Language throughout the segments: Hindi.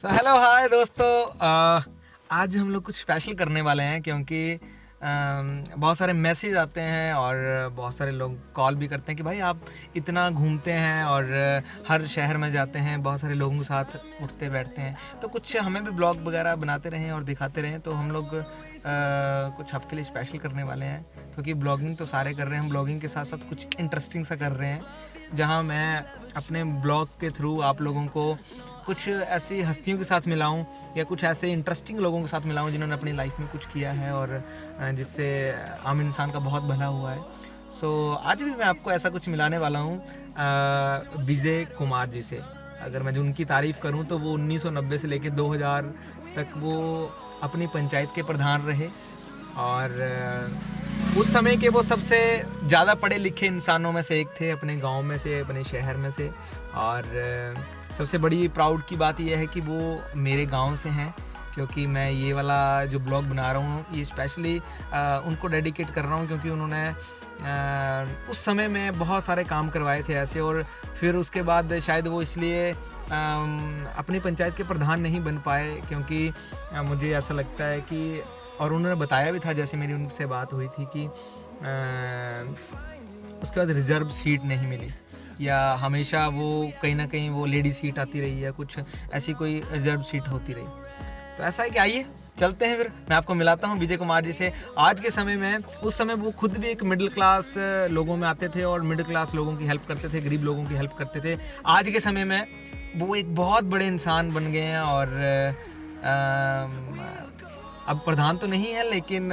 हेलो हाय दोस्तों, आज हम लोग कुछ स्पेशल करने वाले हैं क्योंकि बहुत सारे मैसेज आते हैं और बहुत सारे लोग कॉल भी करते हैं कि भाई आप इतना घूमते हैं और हर शहर में जाते हैं, बहुत सारे लोगों के साथ उठते बैठते हैं, तो कुछ हमें भी ब्लॉग वगैरह बनाते रहें और दिखाते रहें। तो हम लोग कुछ आपके लिए स्पेशल करने वाले हैं क्योंकि ब्लॉगिंग तो सारे कर रहे हैं, हम ब्लॉगिंग के साथ साथ कुछ इंटरेस्टिंग सा कर रहे हैं जहां मैं अपने ब्लॉग के थ्रू आप लोगों को कुछ ऐसी हस्तियों के साथ मिलाऊं या कुछ ऐसे इंटरेस्टिंग लोगों के साथ मिलाऊं जिन्होंने अपनी लाइफ में कुछ किया है और जिससे आम इंसान का बहुत भला हुआ है। सो आज भी मैं आपको ऐसा कुछ मिलाने वाला हूं विजय कुमार जी से। अगर मैं जो उनकी तारीफ़ करूं तो वो 1990 से लेकर 2000 तक वो अपनी पंचायत के प्रधान रहे और उस समय के वो सबसे ज़्यादा पढ़े लिखे इंसानों में से एक थे, अपने गांव में से, अपने शहर में से। और सबसे बड़ी प्राउड की बात यह है कि वो मेरे गांव से हैं, क्योंकि मैं ये वाला जो ब्लॉग बना रहा हूँ ये स्पेशली उनको डेडिकेट कर रहा हूँ क्योंकि उन्होंने उस समय में बहुत सारे काम करवाए थे ऐसे। और फिर उसके बाद शायद वो इसलिए अपनी पंचायत के प्रधान नहीं बन पाए क्योंकि मुझे ऐसा लगता है कि, और उन्होंने बताया भी था जैसे मेरी उनसे बात हुई थी कि उसके बाद रिजर्व सीट नहीं मिली या हमेशा वो कहीं ना कहीं वो लेडी सीट आती रही या कुछ ऐसी कोई रिजर्व सीट होती रही। तो ऐसा है कि आइए चलते हैं, फिर मैं आपको मिलाता हूँ विजय कुमार जी से। आज के समय में, उस समय वो खुद भी एक मिडिल क्लास लोगों में आते थे और मिडिल क्लास लोगों की हेल्प करते थे, गरीब लोगों की हेल्प करते थे। आज के समय में वो एक बहुत बड़े इंसान बन गए हैं और अब प्रधान तो नहीं है लेकिन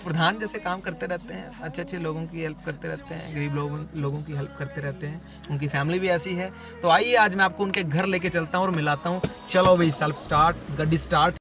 प्रधान जैसे काम करते रहते हैं, अच्छे अच्छे लोगों की हेल्प करते रहते हैं, गरीब लोगों की हेल्प करते रहते हैं। उनकी फैमिली भी ऐसी है। तो आइए आज मैं आपको उनके घर लेके चलता हूँ और मिलाता हूँ। चलो भाई, सेल्फ स्टार्ट, गड्डी स्टार्ट।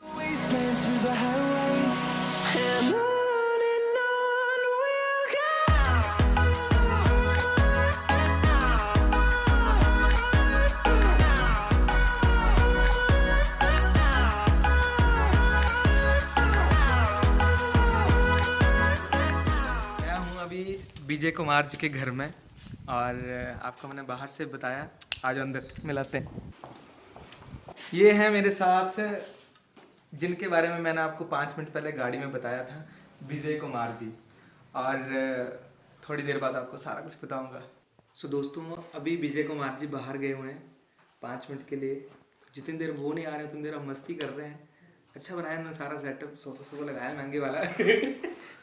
विजय कुमार जी के घर में, और आपको मैंने बाहर से बताया, आज अंदर मिलाते हैं। ये है मेरे साथ जिनके बारे में मैंने आपको 5 मिनट पहले गाड़ी में बताया था, विजय कुमार जी। और थोड़ी देर बाद आपको सारा कुछ बताऊंगा। सो दोस्तों, अभी विजय कुमार जी बाहर गए हुए हैं 5 मिनट के लिए। जितनी देर वो नहीं आ रहे उतनी देर हम मस्ती कर रहे हैं। अच्छा बनाया उन्होंने सारा सेटअप, सोफा लगाया महंगे वाला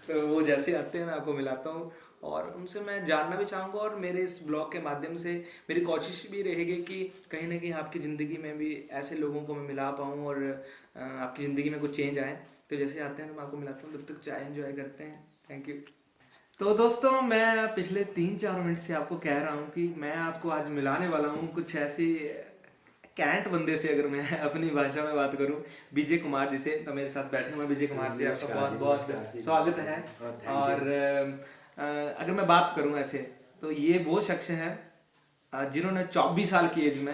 तो वो जैसे आते हैं मैं आपको मिलाता हूँ और उनसे मैं जानना भी चाहूँगा। और मेरे इस ब्लॉग के माध्यम से मेरी कोशिश भी रहेगी कि कहीं ना कहीं आपकी ज़िंदगी में भी ऐसे लोगों को मैं मिला पाऊँ और आपकी ज़िंदगी में कुछ चेंज आए। तो जैसे आते हैं तो मैं आपको मिलाता हूँ, तब तक चाय एंजॉय करते हैं। Thank you. तो दोस्तों, मैं पिछले 3-4 मिनट से आपको कह रहा हूँ कि मैं आपको आज मिलाने वाला हूँ कुछ ऐसी कैंट बंदे से। अगर मैं अपनी भाषा में बात करूं, विजय कुमार जी से। तो मेरे साथ बैठे हुए विजय कुमार जी, आपका बहुत बहुत स्वागत है। और अगर मैं बात करूं ऐसे, तो ये वो शख्स हैं जिन्होंने 24 साल की एज में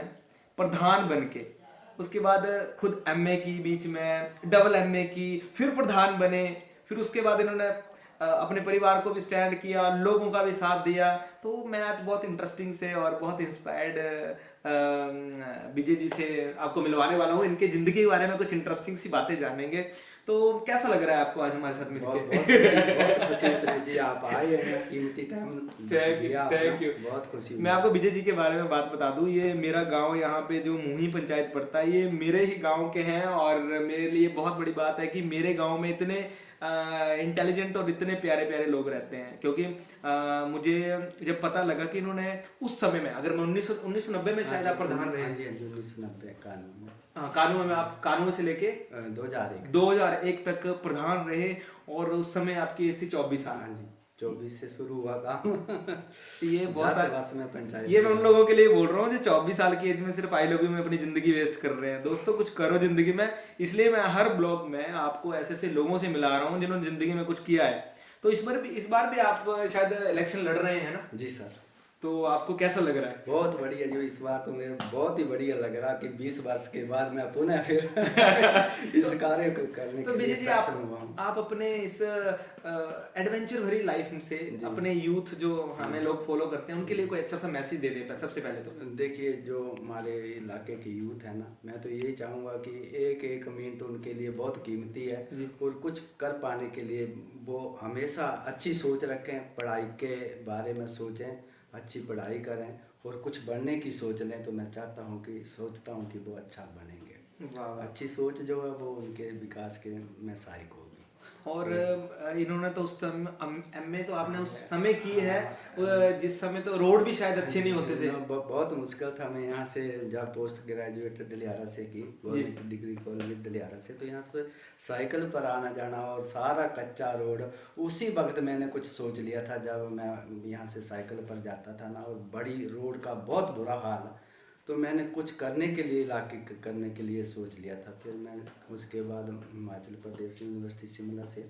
प्रधान बन के, उसके बाद खुद एमए की, बीच में डबल एमए की, फिर प्रधान बने, फिर उसके बाद इन्होंने अपने परिवार को भी स्टैंड किया, लोगों का भी साथ दिया। तो मैं आज बहुत इंटरेस्टिंग से और बहुत इंस्पायर्ड विजय जी से आपको मिलवाने वाला हूँ। इनके जिंदगी के बारे में कुछ इंटरेस्टिंग सी बातें जानेंगे। तो कैसा लग रहा है आपको आज हमारे साथ मिलकर? बहुत खुशी जी, आप आए हैं, कीमती टाइम। Thank you. बहुत खुशी। मैं आपको विजय जी के बारे में बात बता दूं, ये मेरा गांव यहाँ पे जो मुही पंचायत पड़ता है, ये मेरे ही गांव के हैं। और मेरे लिए बहुत बड़ी बात है कि मेरे गांव में इतने इंटेलिजेंट और इतने प्यारे प्यारे लोग रहते हैं। क्योंकि मुझे जब पता लगा कि इन्होंने उस समय में, अगर मैं 1990 में शायद आप प्रधान रहे हैं। 1990 कानून में, कानून में आप कानून से लेके 2001 तक प्रधान रहे। और उस समय आपकी एज थी 24 साल। 24 से शुरू हुआ काम। ये बहुत वर्ष में पंचायत। ये मैं उन लोगों के लिए बोल रहा हूँ जो 24 साल की एज में सिर्फ आई लव यू में अपनी जिंदगी वेस्ट कर रहे हैं। दोस्तों, कुछ करो जिंदगी में। इसलिए मैं हर ब्लॉग में आपको ऐसे ऐसे लोगों से मिला रहा हूँ जिन्होंने जिंदगी में कुछ किया है। तो इस बार भी आप शायद इलेक्शन लड़ रहे हैं ना? जी सर। तो आपको कैसा लग रहा है? बहुत बढ़िया जी, इस बार तो मेरे बहुत ही बढ़िया लग रहा कि 20 वर्ष के बाद मैं पुनः फिर इस कार्य को करने तो के लिए विजय जी, सक्षम हुआ हूँ। आप अपने इस एडवेंचर भरी लाइफ से अपने यूथ जो हमें लोग फॉलो करते हैं उनके लिए कोई अच्छा सा मैसेज दे देता सबसे पहले तो। देखिए, जो हमारे इलाके के यूथ है ना, मैं तो यही चाहूँगा कि एक एक मिनट उनके लिए बहुत कीमती है और कुछ कर पाने के लिए वो हमेशा अच्छी सोच रखें, पढ़ाई के बारे में सोचें, अच्छी पढ़ाई करें और कुछ बनने की सोच लें। तो मैं सोचता हूँ कि वो अच्छा बनेंगे। अच्छी सोच जो है वो उनके विकास के में सहायक होगी। और इन्होंने तो उस एमए तो आपने उस समय की है जिस समय तो रोड भी शायद अच्छे नहीं होते थे। बहुत मुश्किल था। मैं यहाँ से जब पोस्ट ग्रेजुएट डलियारा से की, गवर्नमेंट डिग्री कॉलेज डलियारा से, तो यहाँ से साइकिल पर आना जाना और सारा कच्चा रोड। उसी वक्त मैंने कुछ सोच लिया था जब मैं यहाँ से साइकिल पर जाता था ना, और बड़ी रोड का बहुत बुरा हाल, तो मैंने कुछ करने के लिए करने के लिए सोच लिया था। फिर मैं उसके बाद हिमाचल प्रदेश यूनिवर्सिटी शिमला से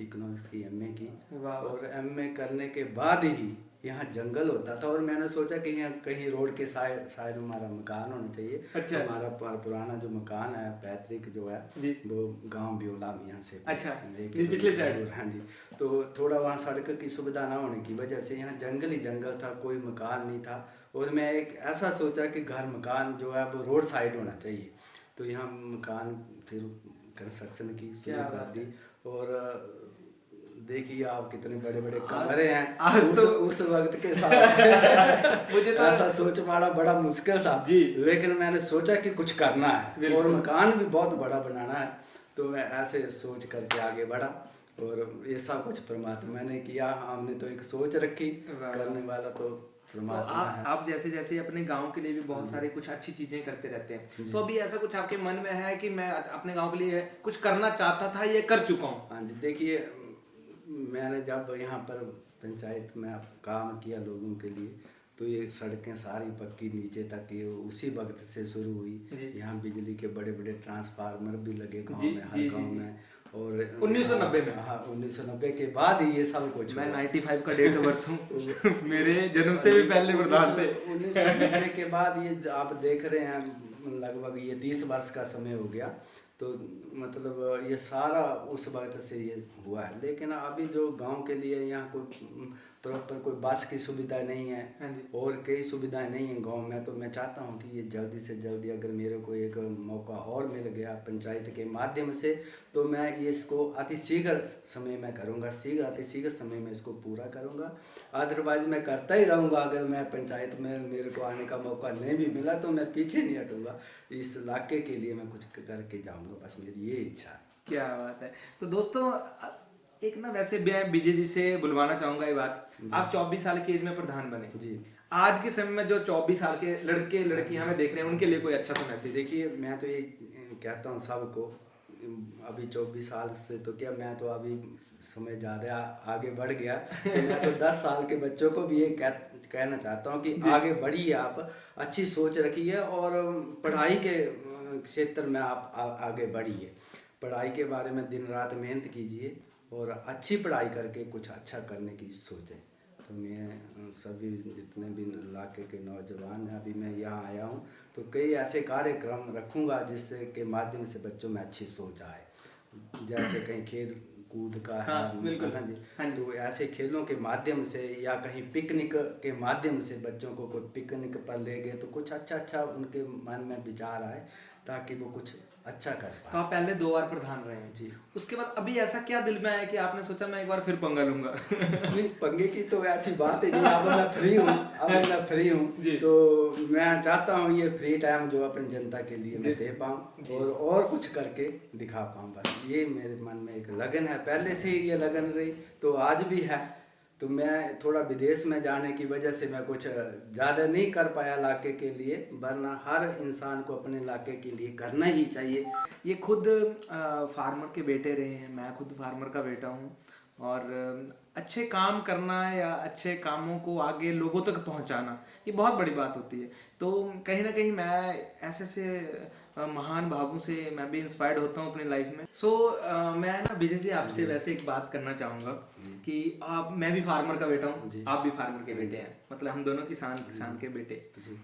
इकोनॉमिक्स की एमए की, और एमए करने के बाद ही यहाँ जंगल होता था और मैंने सोचा कि यहाँ कहीं रोड के साइड हमारा मकान होना चाहिए। अच्छा। तो हमारा पुराना जो मकान है पैतृक जो है वो गांव ब्योला में यहाँ से अच्छा पिछले साइड। हाँ जी। तो थोड़ा वहाँ सड़क की सुविधा ना होने की वजह से यहाँ जंगल ही जंगल था, कोई मकान नहीं था। और मैं एक ऐसा सोचा कि घर मकान जो है वो रोड साइड होना चाहिए। तो यहाँ मकान फिर कंस्ट्रक्शन की शुरू कर दी। और देखिए आप कितने बड़े बड़े कमरे हैं। उस वक्त के साथ मुझे तो ऐसा सोच पाना बड़ा मुश्किल था जी। लेकिन मैंने सोचा कि कुछ करना है और मकान भी बहुत बड़ा बनाना है। तो मैं ऐसे सोच करके आगे बढ़ा और ऐसा कुछ परमात्मा ने किया। हमने तो एक सोच रखी, करने वाला तो परमात्मा है। आप जैसे जैसे अपने गांव के लिए भी बहुत सारी कुछ अच्छी चीजें करते रहते हैं, तो अभी ऐसा कुछ आपके मन में है कि मैं अपने गांव के लिए कुछ करना चाहता था, ये कर चुका हूँ? हाँ जी। देखिए, मैंने जब यहाँ पर पंचायत में काम किया लोगों के लिए, तो ये सड़कें सारी पक्की नीचे तक ये उसी वक्त से शुरू हुई। यहाँ बिजली के बड़े बड़े ट्रांसफार्मर भी लगे गांव में, हर गांव में। और 1990 में? हाँ, 1990 के बाद ही ये सब कुछ। मैं 95 का डेट ऑफ बर्थ हूँ। मेरे जन्म से भी पहले प्रधान थे। 1990 के बाद ये आप देख रहे हैं लगभग ये 30 वर्ष का समय हो गया। तो मतलब ये सारा उस वक्त से ये हुआ है। लेकिन अभी जो गांव के लिए यहाँ कोई प्रॉपर कोई बस की सुविधा नहीं है और कई सुविधाएं नहीं है गांव में। तो मैं चाहता हूँ कि ये जल्दी से जल्दी अगर मेरे को एक मौका और मिल गया पंचायत के माध्यम से, तो मैं ये इसको अति शीघ्र समय में करूँगा, अति शीघ्र समय में इसको पूरा करूँगा। अदरवाइज मैं करता ही रहूँगा। अगर मैं पंचायत में मेरे को आने का मौका नहीं भी मिला तो मैं पीछे नहीं हटूँगा। इस इलाके के लिए मैं कुछ करके जाऊँगा, बस मेरी ये इच्छा है। क्या बात है। तो दोस्तों, एक ना वैसे मैं विजय जी से बुलवाना चाहूंगा ये बात, आप 24 साल की एज में प्रधान बने जी। आज के समय में जो 24 साल के लड़के लड़कियां हमें देख रहे हैं उनके लिए कोई अच्छा सा मैसेज? देखिए, मैं तो ये कहता हूँ सबको, अभी 24 साल से तो क्या, मैं तो अभी समय ज़्यादा आगे बढ़ गया। तो मैं तो 10 साल के बच्चों को भी ये कहना चाहता हूँ कि आगे बढ़िए, आप अच्छी सोच रखिए और पढ़ाई के क्षेत्र में आप आगे बढ़िए। पढ़ाई के बारे में दिन रात मेहनत कीजिए और अच्छी पढ़ाई करके कुछ अच्छा करने की सोचें। तो मैं सभी जितने भी इलाके के नौजवान हैं, अभी मैं यहाँ आया हूँ तो कई ऐसे कार्यक्रम रखूँगा जिससे के माध्यम से बच्चों में अच्छी सोच आए। जैसे कहीं खेल कूद का है, हाँ जी, तो ऐसे खेलों के माध्यम से या कहीं पिकनिक के माध्यम से बच्चों को कोई पिकनिक पर ले गए तो कुछ अच्छा उनके मन में विचार आए ताकि वो कुछ अच्छा कर पाए। तो आप पहले 2 बार प्रधान रहे हैं जी, उसके बाद अभी ऐसा क्या दिल में आया कि आपने सोचा मैं एक बार फिर पंगा लूंगा? नहीं, पंगे की तो ऐसी बात ही नहीं। अब मैं फ्री हूँ तो मैं चाहता हूँ ये फ्री टाइम जो अपनी जनता के लिए मैं दे पाऊँ और कुछ करके दिखा पाऊँ। बस ये मेरे मन में एक लगन है, पहले से ही ये लगन रही तो आज भी है। तो मैं थोड़ा विदेश में जाने की वजह से मैं कुछ ज़्यादा नहीं कर पाया इलाके के लिए, वरना हर इंसान को अपने इलाके के लिए करना ही चाहिए। ये खुद फार्मर के बेटे रहे हैं, मैं खुद फार्मर का बेटा हूँ, और अच्छे काम करना या अच्छे कामों को आगे लोगों तक पहुँचाना ये बहुत बड़ी बात होती है। तो कहीं ना कहीं मैं ऐसे से महान भावों से मैं भी इंस्पायर्ड होता हूँ अपनी लाइफ में। सो मैं ना विजय जी आपसे वैसे एक बात करना चाहूँगा कि आप, मैं भी फार्मर का बेटा हूँ, जी। आप भी फार्मर के बेटे हैं, मतलब हम दोनों किसान किसान के बेटे।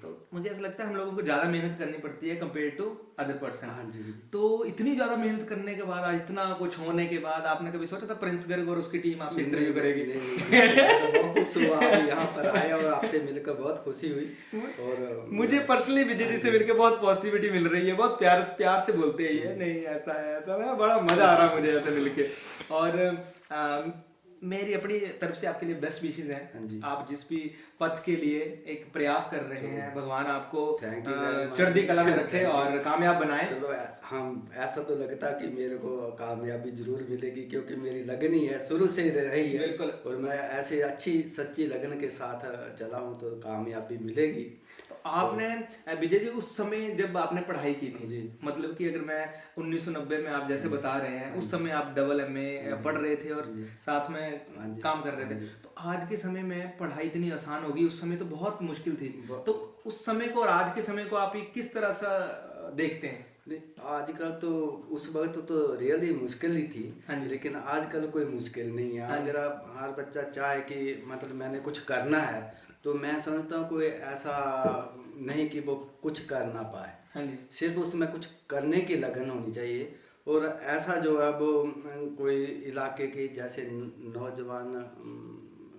तो मुझे ऐसा लगता है हम लोगों को ज़्यादा मेहनत करनी पड़ती है कंपेयर टू अदर पर्सन। हाँ जी। तो इतनी ज़्यादा मेहनत करने के बाद, आज इतना कुछ होने के बाद, आपने कभी सोचा था प्रिंस गर्ग और उसकी टीम आपसे इंटरव्यू करेगी? मैं तो बहुत खुश हुआ अभी यहाँ पर आया और आपसे मिलकर बहुत खुशी हुई। और मुझे पर्सनली विजय जी से मिलकर बहुत पॉजिटिविटी मिल रही है, बहुत प्यार प्यार से बोलते हैं ये नहीं ऐसा है ऐसा है, बड़ा मजा आ रहा है मुझे ऐसे मिलके। और मेरी अपनी तरफ से आपके लिए बेस्ट विशेस हाँ हैं। जी। आप जिस भी पथ के लिए एक प्रयास कर रहे हैं, भगवान आपको Thank you very much। चढ़ती कला में रखे Thank you। और कामयाब बनाए। चलो हम ऐसा तो लगता कि मेरे को कामयाबी जरूर मिलेगी, क्योंकि मेरी लगन ही है, शुरू से ही रही है। बिल्कुल। और मैं ऐसे अच्छी सच्ची लगन के साथ चला हूँ तो कामयाबी मिलेगी। आपने विजय जी उस समय जब आपने पढ़ाई की थी, जी। मतलब कि अगर मैं 1990 में आप जैसे बता रहे हैं, उस समय आप डबल MA पढ़ रहे थे और साथ में काम कर रहे थे, तो आज के समय में पढ़ाई इतनी आसान होगी, उस समय तो बहुत मुश्किल थी। तो उस समय को और आज के समय को आप ये किस तरह से देखते हैं? नहीं, आजकल तो उस वक्त तो रियली मुश्किल ही थी, लेकिन आजकल कोई मुश्किल नहीं है। अगर आप, हर बच्चा चाहे कि मतलब मैंने कुछ करना है, तो मैं समझता हूँ कोई ऐसा नहीं कि वो कुछ कर ना पाए, सिर्फ उसमें कुछ करने की लगन होनी चाहिए। और ऐसा जो है वो कोई इलाके के जैसे नौजवान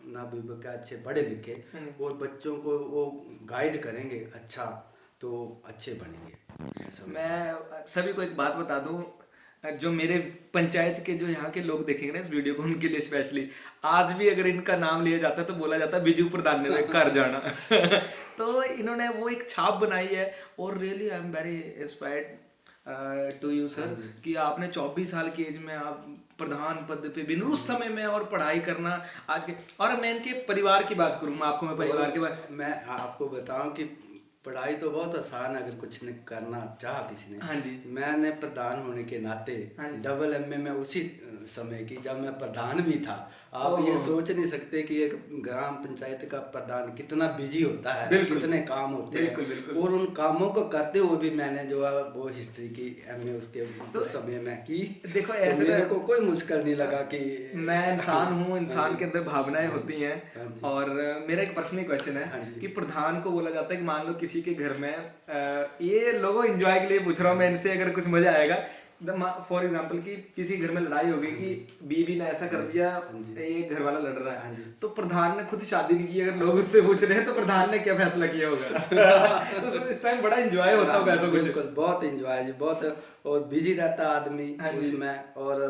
नाबालिग के अच्छे पढ़े लिखे और बच्चों को वो गाइड करेंगे अच्छा, तो अच्छे बनेंगे। मैं सभी को एक बात बता दूं, जो मेरे पंचायत के जो यहाँ के लोग देखेंगे ना इस वीडियो को, उनके लिए स्पेशली, आज भी अगर इनका नाम लिया जाता है तो बोला जाता है बिजू प्रधान ने घर जाना। तो इन्होंने वो एक छाप बनाई है और really I am very inspired to you sir, कि आपने 24 साल की एज में आप प्रधान पद पे बिन उस समय में और पढ़ाई करना आज के। और मैं इनके परिवार की बात करूँ, आपको मैं परिवार के बारे मैं आपको बताऊं कि पढ़ाई तो बहुत आसान है अगर कुछ ने करना चाहा किसी ने। हाँ जी। मैंने प्रधान होने के नाते डबल MA में उसी समय की जब मैं प्रधान भी था। आप ये सोच नहीं सकते कि एक ग्राम पंचायत का प्रधान कितना बिजी होता है, कितने काम होते हैं, और उन कामों को करते हुए भी मैंने जो है वो हिस्ट्री की MA उसके उस समय में की। देखो तो ऐसे मेरे को कोई मुश्किल नहीं लगा कि मैं इंसान हूँ, इंसान के अंदर भावनाएं होती हैं। और मेरा एक पर्सनल क्वेश्चन है कि प्रधान को बोला जाता है कि मान लो किसी के घर में, ये लोगों एंजॉय के लिए पूछ रहा हूँ मैं इनसे, अगर कुछ मजा आएगा, फॉर एग्जाम्पल कि किसी घर में लड़ाई हो गई कि बीवी ने ऐसा कर दिया, ये घर वाला लड़ रहा है, तो प्रधान ने खुद शादी नहीं की, अगर लोग उससे पूछ रहे हैं तो प्रधान ने क्या फैसला किया होगा? तो इस टाइम बड़ा एंजॉय होता होगा ऐसा कुछ? बिल्कुल, बहुत एंजॉय जी, बहुत। और बिजी रहता आदमी उसमें, और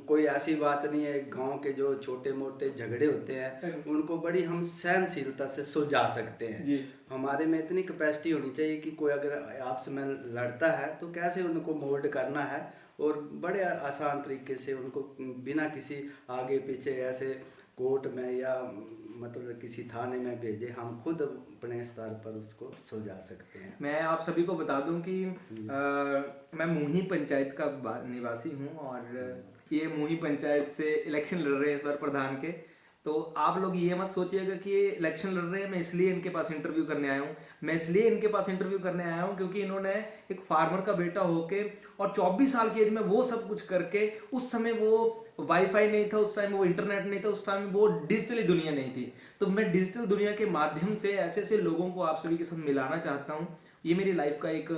कोई ऐसी बात नहीं है। गांव के जो छोटे मोटे झगड़े होते हैं उनको बड़ी हम सहनशीलता से सुलझा सकते हैं। हमारे में इतनी कैपेसिटी होनी चाहिए कि कोई अगर आपस में लड़ता है तो कैसे उनको मोल्ड करना है, और बड़े आसान तरीके से उनको बिना किसी आगे पीछे ऐसे कोर्ट में या मतलब किसी थाने में भेजे, हम खुद अपने स्तर पर उसको सुलझा सकते हैं। मैं आप सभी को बता दूं कि मैं मुही पंचायत का निवासी हूं, और ये मुही पंचायत से इलेक्शन लड़ रहे हैं इस बार प्रधान के। तो आप लोग ये मत सोचिएगा कि ये इलेक्शन लड़ रहे हैं मैं इसलिए इनके पास इंटरव्यू करने आया हूँ। मैं इसलिए इनके पास इंटरव्यू करने आया हूँ क्योंकि इन्होंने एक फार्मर का बेटा होके और 24 साल की एज में वो सब कुछ करके, उस समय वो वाईफाई नहीं था, उस टाइम वो इंटरनेट नहीं था, उस टाइम वो डिजिटली दुनिया नहीं थी। तो मैं डिजिटल दुनिया के माध्यम से ऐसे ऐसे लोगों को आप सभी के साथ मिलाना चाहता हूँ। ये मेरी लाइफ का एक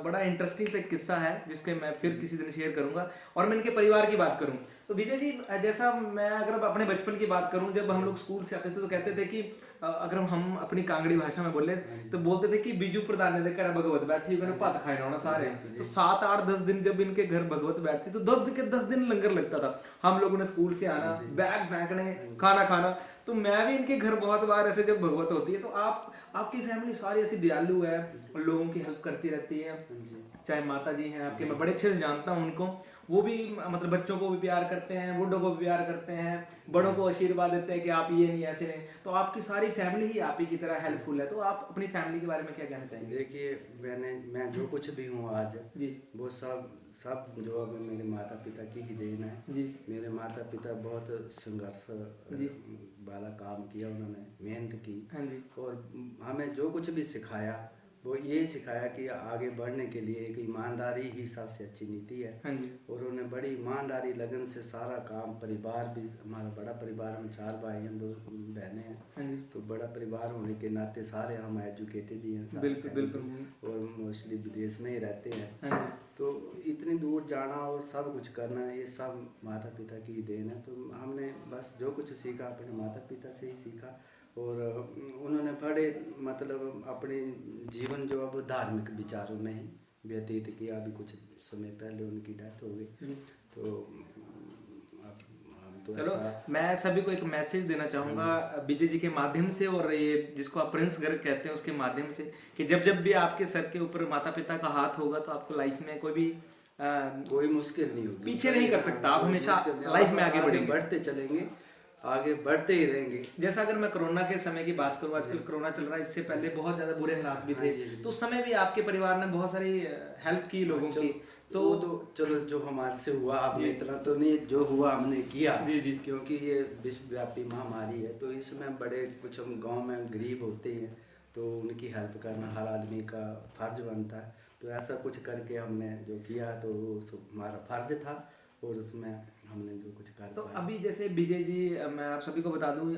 बड़ा इंटरेस्टिंग सा किस्सा है जिसके मैं फिर किसी दिन शेयर करूंगा। और मैं इनके परिवार की बात करूं तो विजय जी, जैसा मैं अगर अपने बचपन की बात करूं, जब हम लोग स्कूल से आते थे तो कहते थे कि अगर हम अपनी कांगड़ी भाषा में बोले तो बोलते थे कि बीजू प्रधान ने कर भगवत बैठी भात खाए ना सारे। तो 7 8 10 दिन जब इनके घर भगवत बैठती तो 10 दिन लंगर लगता था। हम लोगों ने स्कूल से आना, बैग फेंकने, खाना खाना। तो मैं भी इनके घर बहुत बार ऐसे जब भगवत होती है तो आपकी फैमिली सारी ऐसी दयालु है, लोगों की हेल्प करती रहती है। चाहे माता जी हैं आपके, मैं बड़े अच्छे से जानता हूँ उनको, वो भी मतलब बच्चों को भी प्यार करते हैं, बूढ़ों को भी प्यार करते हैं, बड़ों को आशीर्वाद देते हैं कि आप ये नहीं ऐसे नहीं। तो आपकी सारी फैमिली ही आप ही की तरह हेल्पफुल है। तो आप अपनी फैमिली के बारे में क्या कहना चाहेंगे? देखिए, मैं जो कुछ भी हूँ आज जी, वो सब जो अब मेरे माता पिता की ही देन है जी। मेरे माता पिता बहुत संघर्ष वाला काम किया, उन्होंने मेहनत की, हाँ जी। और हमें जो कुछ भी सिखाया वो ये सिखाया कि आगे बढ़ने के लिए एक ईमानदारी ही सबसे अच्छी नीति है। हाँ जी। और उन्होंने बड़ी ईमानदारी लगन से सारा काम, परिवार भी हमारा बड़ा परिवार, हम 4 भाई हैं, 2 बहनें हैं। हाँ जी। तो बड़ा परिवार होने के नाते सारे हम एजुकेटेड ही हैं, सारे बिल्कुल बिल्कुल। family, और मोस्टली विदेश में ही रहते हैं। हाँ जी। तो इतनी दूर जाना और सब कुछ करना, ये सब माता पिता की देन है। तो हमने बस जो कुछ सीखा अपने माता पिता से ही सीखा। और उन्होंने बड़े मतलब अपने जीवन जो अब धार्मिक विचारों में ही व्यतीत किया। अभी कुछ समय पहले उनकी डेथ हो गई। तो अब हम तो चलो, ऐसा, मैं सभी को एक मैसेज देना चाहूँगा विजय जी के माध्यम से, और ये जिसको आप प्रिंस गर्ग कहते हैं उसके माध्यम से, कि जब जब भी आपके सर के ऊपर माता पिता का हाथ होगा तो आपको लाइफ में कोई भी कोई मुश्किल नहीं होगी, पीछे नहीं कर सकता। आप कोई हमेशा मुश्किल नहीं, लाइफ आप में आगे बढ़ेंगे, बढ़ते चलेंगे, आगे बढ़ते ही रहेंगे। जैसा अगर मैं कोरोना के समय की बात करूँ, आजकल कोरोना चल रहा है, इससे पहले बहुत ज्यादा बुरे हालात भी थे। तो उस समय भी आपके परिवार ने बहुत सारी हेल्प की लोगों की। तो वो तो चलो, जो हमारे से हुआ, आपने इतना तो नहीं, जो हुआ हमने किया। जी जी। क्योंकि ये विश्वव्यापी महामारी है, तो इसमें बड़े कुछ हम गांव में गरीब होते हैं, तो उनकी हेल्प करना हर आदमी का फर्ज बनता है। तो ऐसा कुछ करके हमने जो किया, तो वो हमारा फर्ज था, और उसमें हमने जो कुछ कर तो पाया। अभी जैसे विजय जी, मैं आप सभी को बता दूं,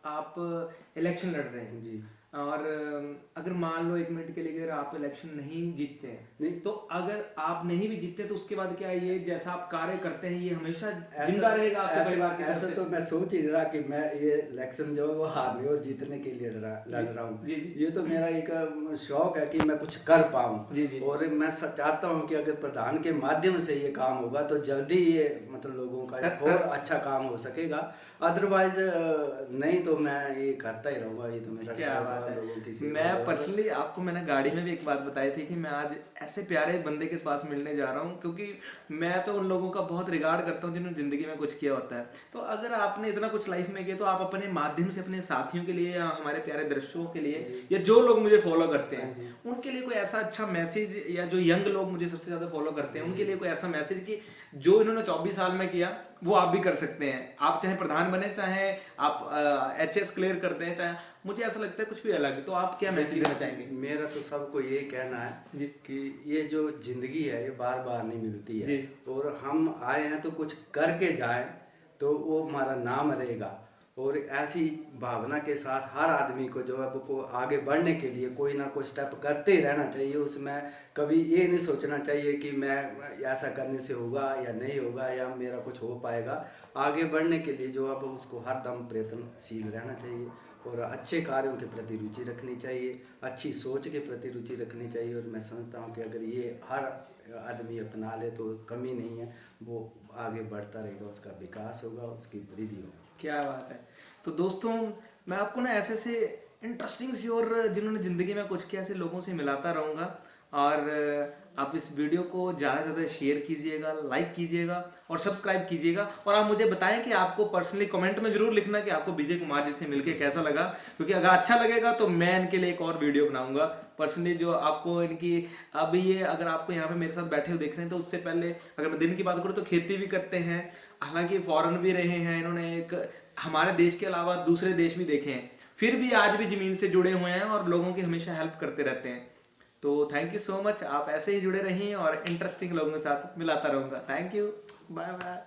आप इलेक्शन लड़ रहे हैं जी। और अगर मान लो 1 मिनट के लिए अगर आप इलेक्शन नहीं जीतते हैं, नहीं, तो अगर आप नहीं भी जीतते तो उसके बाद क्या ये जैसा आप कार्य करते हैं ये हमेशा जिंदा रहेगा आपके परिवार के तरफ ऐसा से? तो मैं सोच ही रहा कि मैं ये इलेक्शन जो है वो हारने और जीतने के लिए लड़ रहा हूँ। जी जी। ये तो मेरा एक शौक है कि मैं कुछ कर पाऊँ। जी जी। और मैं चाहता हूँ कि अगर प्रधान के माध्यम से ये काम होगा तो जल्दी ये मतलब लोगों का और अच्छा काम हो सकेगा। अदरवाइज नहीं तो मैं ये करता ही रहूँगा। ये तो मेरा क्या शौक बात है, है। लोगों की सेवा मैं और- पर्सनली आपको, मैंने गाड़ी में भी एक बात बताई थी कि मैं आज ऐसे प्यारे बंदे के पास मिलने जा रहा हूँ, क्योंकि मैं तो उन लोगों का बहुत रिगार्ड करता हूँ जिन्होंने जिंदगी में कुछ किया होता है। तो अगर आपने इतना कुछ लाइफ में किया तो आप अपने माध्यम से अपने साथियों के लिए या हमारे प्यारे दर्शकों के लिए या जो लोग मुझे फॉलो करते हैं उनके लिए कोई ऐसा अच्छा मैसेज, या जो यंग लोग मुझे सबसे ज्यादा फॉलो करते हैं उनके लिए कोई ऐसा मैसेज कि जो इन्होंने 24 साल में किया वो आप भी कर सकते हैं। आप चाहे प्रधान बने, चाहे आप HS क्लियर करते हैं, चाहे, मुझे ऐसा लगता है कुछ भी अलग। तो आप क्या मैसेज देना चाहेंगे? मेरा तो सबको ये कहना है जी। कि ये जो जिंदगी है ये बार बार नहीं मिलती है। जी। और हम आए हैं तो कुछ करके जाएं तो वो हमारा नाम रहेगा। और ऐसी भावना के साथ हर आदमी को जो है वो आगे बढ़ने के लिए कोई ना कोई स्टेप करते ही रहना चाहिए। उसमें कभी ये नहीं सोचना चाहिए कि मैं ऐसा करने से होगा या नहीं होगा या मेरा कुछ हो पाएगा। आगे बढ़ने के लिए जो है वो उसको हर दम प्रयत्नशील रहना चाहिए और अच्छे कार्यों के प्रति रुचि रखनी चाहिए, अच्छी सोच के प्रति रुचि रखनी चाहिए। और मैं समझता हूँ कि अगर ये हर आदमी अपना ले तो कमी नहीं है, वो आगे बढ़ता रहेगा, उसका विकास होगा, उसकी वृद्धि होगी। क्या बात है। तो दोस्तों, मैं आपको ना ऐसे से इंटरेस्टिंग सी और जिन्होंने ज़िंदगी में कुछ किया ऐसे लोगों से मिलाता रहूँगा। और आप इस वीडियो को ज़्यादा से ज़्यादा शेयर कीजिएगा, लाइक कीजिएगा और सब्सक्राइब कीजिएगा। और आप मुझे बताएं कि आपको पर्सनली कमेंट में ज़रूर लिखना कि आपको विजय कुमार जी से मिलके कैसा लगा, क्योंकि अगर अच्छा लगेगा तो मैं इनके लिए एक और वीडियो बनाऊंगा पर्सनली, जो आपको इनकी, अभी ये अगर आपको यहाँ पे मेरे साथ बैठे हुए देख रहे हैं तो उससे पहले अगर मैं दिन की बात करूँ तो खेती भी करते हैं, हालांकि फॉरेन भी रहे हैं इन्होंने, एक हमारे देश के अलावा दूसरे देश भी देखे हैं, फिर भी आज भी ज़मीन से जुड़े हुए हैं और लोगों की हमेशा हेल्प करते रहते हैं। तो थैंक यू सो मच, आप ऐसे ही जुड़े रहिए और इंटरेस्टिंग लोगों के साथ मिलाता रहूँगा। Thank you, bye bye.